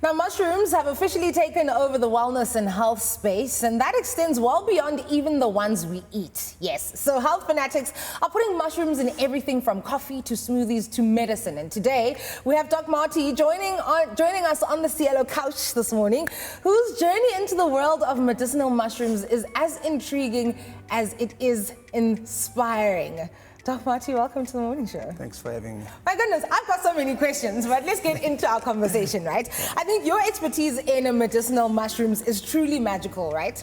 Now, mushrooms have officially taken over the wellness and health space, and that extends well beyond even the ones we eat. Yes, so health fanatics are putting mushrooms in everything from coffee to smoothies to medicine. And today, we have DocMarty joining us on the Cielo couch this morning, whose journey into the world of medicinal mushrooms is as intriguing as it is inspiring. DocMarty, welcome to the morning show. Thanks for having me. My goodness, I've got so many questions, but let's get into our conversation, right? I think your expertise in medicinal mushrooms is truly magical, right?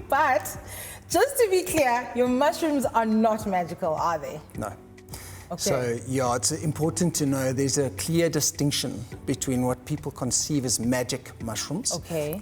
But just to be clear, your mushrooms are not magical, are they? No. Okay. So, yeah, it's important to know there's a clear distinction between what people conceive as magic mushrooms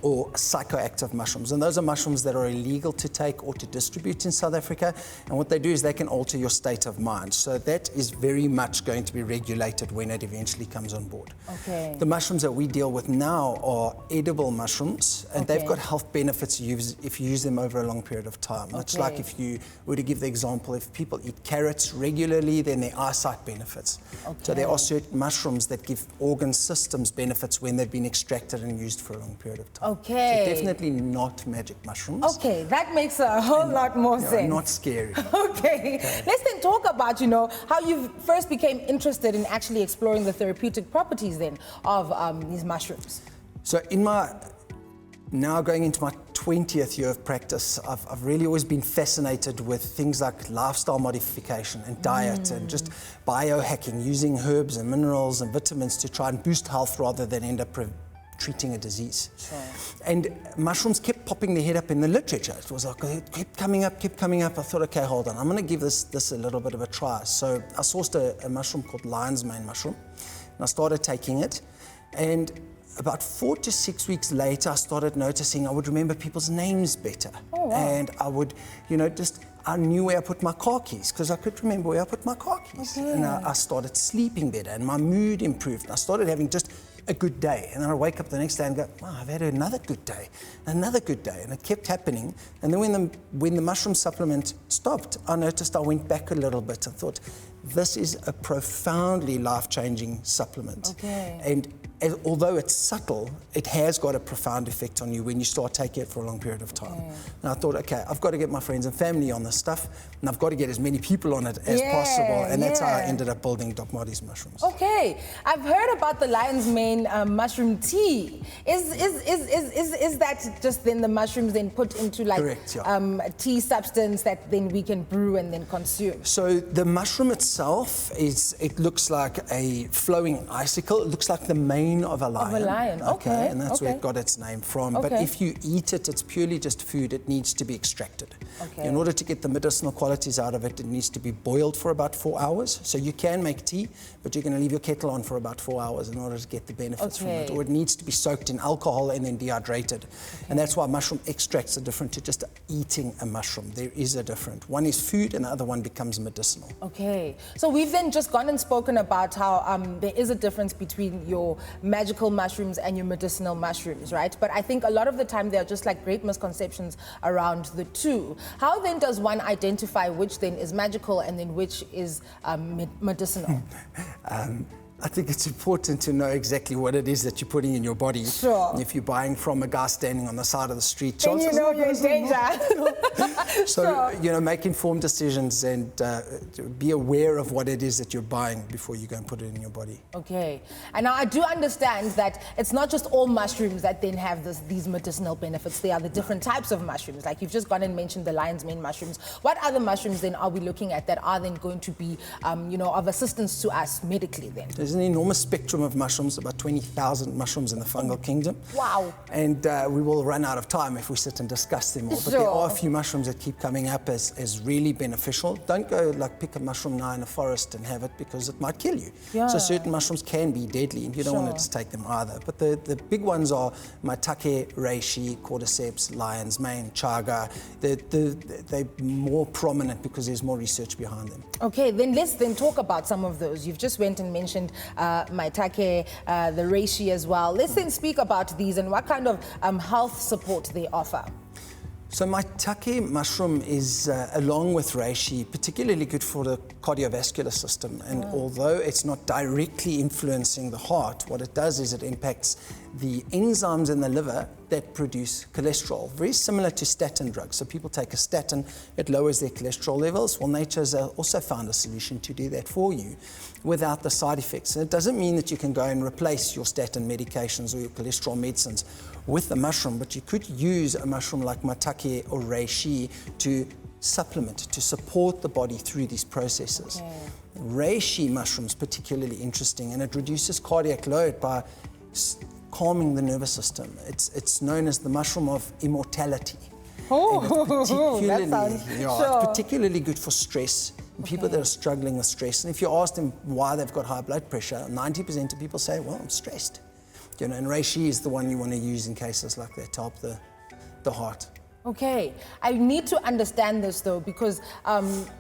or psychoactive mushrooms. And those are mushrooms that are illegal to take or to distribute in South Africa. And what they do is they can alter your state of mind. So that is very much going to be regulated when it eventually comes on board. Okay. The mushrooms that we deal with now are edible mushrooms, and they've got health benefits if you use them over a long period of time. It's like if you were to give the example, if people eat carrots regularly, then their eyesight benefits. So there are certain mushrooms that give organ systems benefits when they've been extracted and used for a long period of time. So definitely not magic mushrooms. Okay, that makes a whole lot more sense. Not scary. Okay, let's then talk about, how you first became interested in actually exploring the therapeutic properties then of these mushrooms. So now going into my 20th year of practice, I've really always been fascinated with things like lifestyle modification and diet and just biohacking, using herbs and minerals and vitamins to try and boost health rather than end up treating a disease. And mushrooms kept popping their head up in the literature. It was like, it kept coming up. I thought, okay, hold on, I'm gonna give this a little bit of a try. So I sourced a mushroom called lion's mane mushroom, and I started taking it. And about 4 to 6 weeks later, I started noticing I would remember people's names better. Oh, wow. And I would, I knew where I put my car keys because I could remember where I put my car keys. And I started sleeping better and my mood improved. I started having just a good day. And then I'd wake up the next day and go, wow, I've had another good day. And it kept happening. And then when the mushroom supplement stopped, I noticed I went back a little bit and thought, this is a profoundly life-changing supplement. And although it's subtle, it has got a profound effect on you when you start taking it for a long period of time. And I thought, okay, I've got to get my friends and family on this stuff, and I've got to get as many people on it as possible. And that's how I ended up building DocMarty's mushrooms. Okay, I've heard about the lion's mane mushroom tea. Is that just then the mushrooms then put into a tea substance that then we can brew and then consume? So the mushroom itself it looks like a flowing icicle. It looks like the mane of a lion. Okay. And that's where it got its name from. But if you eat it, it's purely just food. It needs to be extracted. In order to get the medicinal qualities out of it, it needs to be boiled for about 4 hours. So you can make tea, but you're going to leave your kettle on for about 4 hours in order to get the benefits from it. Or it needs to be soaked in alcohol and then dehydrated. And that's why mushroom extracts are different to just eating a mushroom. There is a difference. One is food and the other one becomes medicinal. Okay. So we've then just gone and spoken about how there is a difference between your magical mushrooms and your medicinal mushrooms, right? But I think a lot of the time there are just like great misconceptions around the two. How then does one identify which then is magical and then which is medicinal? I think it's important to know exactly what it is that you're putting in your body. If you're buying from a guy standing on the side of the street, then you know you're in danger. So, make informed decisions and be aware of what it is that you're buying before you go and put it in your body. Okay. And now I do understand that it's not just all mushrooms that then have these medicinal benefits. There are the different types of mushrooms. Like you've just gone and mentioned the lion's mane mushrooms. What other mushrooms then are we looking at that are then going to be, of assistance to us medically then? There's an enormous spectrum of mushrooms, about 20,000 mushrooms in the fungal kingdom. Wow. And we will run out of time if we sit and discuss them all. But there are a few mushrooms that keep coming up as really beneficial. Don't go pick a mushroom now in a forest and have it because it might kill you. So certain mushrooms can be deadly and you don't want to just take them either. But the big ones are maitake, reishi, cordyceps, lion's mane, chaga. They're more prominent because there's more research behind them. Okay, then let's talk about some of those. You've just went and mentioned maitake, the reishi as well. Let's then speak about these and what kind of health support they offer. So maitake mushroom is, along with reishi, particularly good for the cardiovascular system. And although it's not directly influencing the heart, what it does is it impacts the enzymes in the liver that produce cholesterol, very similar to statin drugs. So people take a statin, it lowers their cholesterol levels. Well, nature's also found a solution to do that for you without the side effects. And it doesn't mean that you can go and replace your statin medications or your cholesterol medicines with the mushroom, but you could use a mushroom like maitake or reishi to supplement, to support the body through these processes. Reishi mushroom's particularly interesting, and it reduces cardiac load by calming the nervous system. It's known as the mushroom of immortality. That sounds It's particularly good for stress. People that are struggling with stress. And if you ask them why they've got high blood pressure, 90% of people say, well, I'm stressed. And reishi is the one you want to use in cases like that to help the heart. Okay, I need to understand this though, because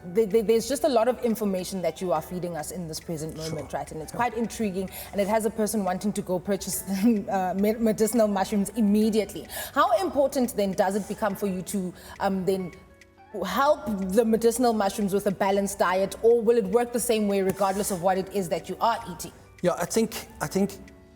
there's just a lot of information that you are feeding us in this present moment, right? And it's quite intriguing, and it has a person wanting to go purchase medicinal mushrooms immediately. How important then does it become for you to then help the medicinal mushrooms with a balanced diet, or will it work the same way regardless of what it is that you are eating? Yeah, I think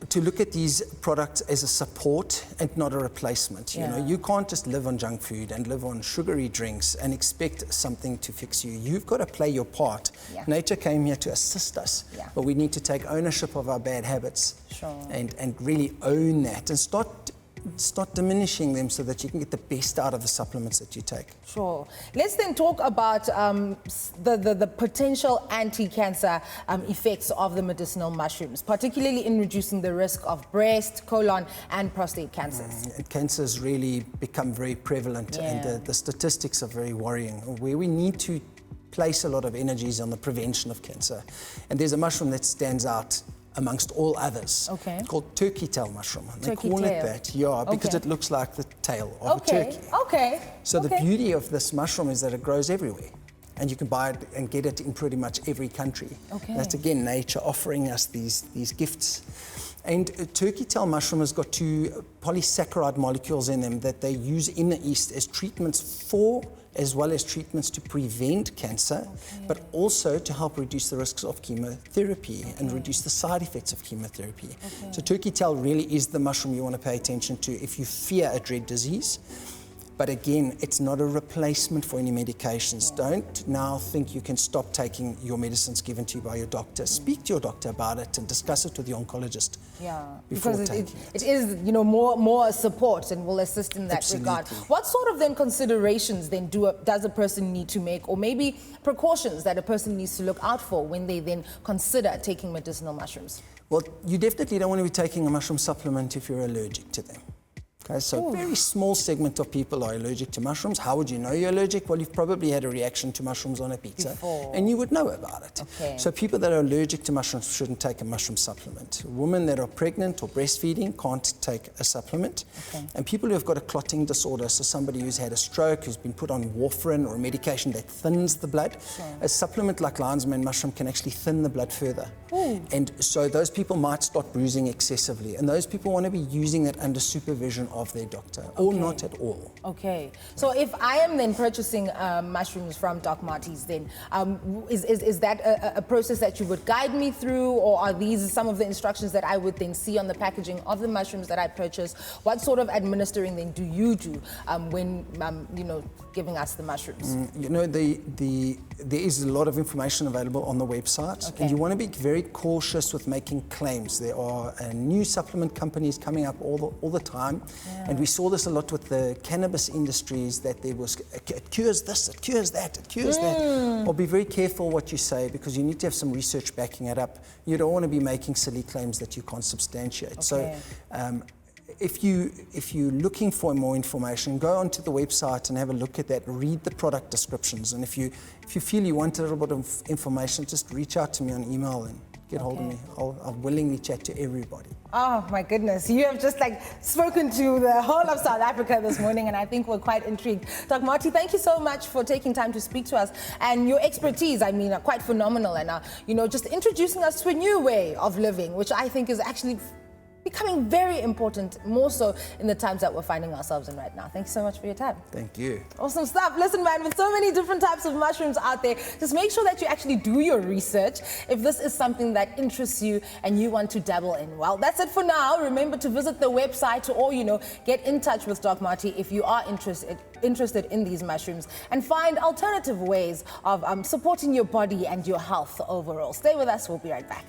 to look at these products as a support and not a replacement. You know, you can't just live on junk food and live on sugary drinks and expect something to fix you. You've got to play your part. Nature came here to assist us, but we need to take ownership of our bad habits and really own that and start diminishing them so that you can get the best out of the supplements that you take. Sure. Let's then talk about the potential anti-cancer effects of the medicinal mushrooms, particularly in reducing the risk of breast, colon, and prostate cancers. Cancer has really become very prevalent, and the statistics are very worrying. Where we need to place a lot of energies on the prevention of cancer. And there's a mushroom that stands out amongst all others. It's called turkey tail mushroom. And they call it that, because it looks like the tail of a turkey. So the beauty of this mushroom is that it grows everywhere, and you can buy it and get it in pretty much every country. That's again nature offering us these gifts. And turkey tail mushroom has got 2 polysaccharide molecules in them that they use in the East as treatments for, as well as treatments to prevent cancer, but also to help reduce the risks of chemotherapy and reduce the side effects of chemotherapy. So turkey tail really is the mushroom you want to pay attention to if you fear a dread disease. But again, it's not a replacement for any medications. Don't now think you can stop taking your medicines given to you by your doctor. Speak to your doctor about it and discuss it with the oncologist. Before because taking it is, more support and will assist in that regard. What sort of then considerations then does a person need to make, or maybe precautions that a person needs to look out for when they then consider taking medicinal mushrooms? Well, you definitely don't want to be taking a mushroom supplement if you're allergic to them. Okay, so a very small segment of people are allergic to mushrooms. How would you know you're allergic? Well, you've probably had a reaction to mushrooms on a pizza, and you would know about it. So people that are allergic to mushrooms shouldn't take a mushroom supplement. Women that are pregnant or breastfeeding can't take a supplement. And people who have got a clotting disorder, so somebody who's had a stroke, who's been put on warfarin or a medication that thins the blood, a supplement like lion's mane mushroom can actually thin the blood further. And so those people might start bruising excessively, and those people want to be using that under supervision of their doctor, or not at all. So if I am then purchasing mushrooms from DocMarty's, then is that a process that you would guide me through, or are these some of the instructions that I would then see on the packaging of the mushrooms that I purchase? What sort of administering then do you do when giving us the mushrooms? There is a lot of information available on the website, and you want to be very cautious with making claims. There are new supplement companies coming up all the time. And we saw this a lot with the cannabis industries, that there was, it cures this, it cures that, it cures that. Well, be very careful what you say, because you need to have some research backing it up. You don't want to be making silly claims that you can't substantiate. So if you're looking for more information, go onto the website and have a look at that, read the product descriptions. And if you feel you want a little bit of information, just reach out to me on email and get hold of me. I'll willingly chat to everybody. Oh my goodness, you have just spoken to the whole of South Africa this morning, and I think we're quite intrigued. DocMarty, thank you so much for taking time to speak to us, and your expertise, are quite phenomenal, and just introducing us to a new way of living, which I think is actually becoming very important, more so in the times that we're finding ourselves in right now. Thank you so much for your time. Thank you. Awesome stuff. Listen, man, with so many different types of mushrooms out there, just make sure that you actually do your research if this is something that interests you and you want to dabble in. Well, that's it for now. Remember to visit the website or, get in touch with DocMarty if you are interested in these mushrooms and find alternative ways of supporting your body and your health overall. Stay with us. We'll be right back.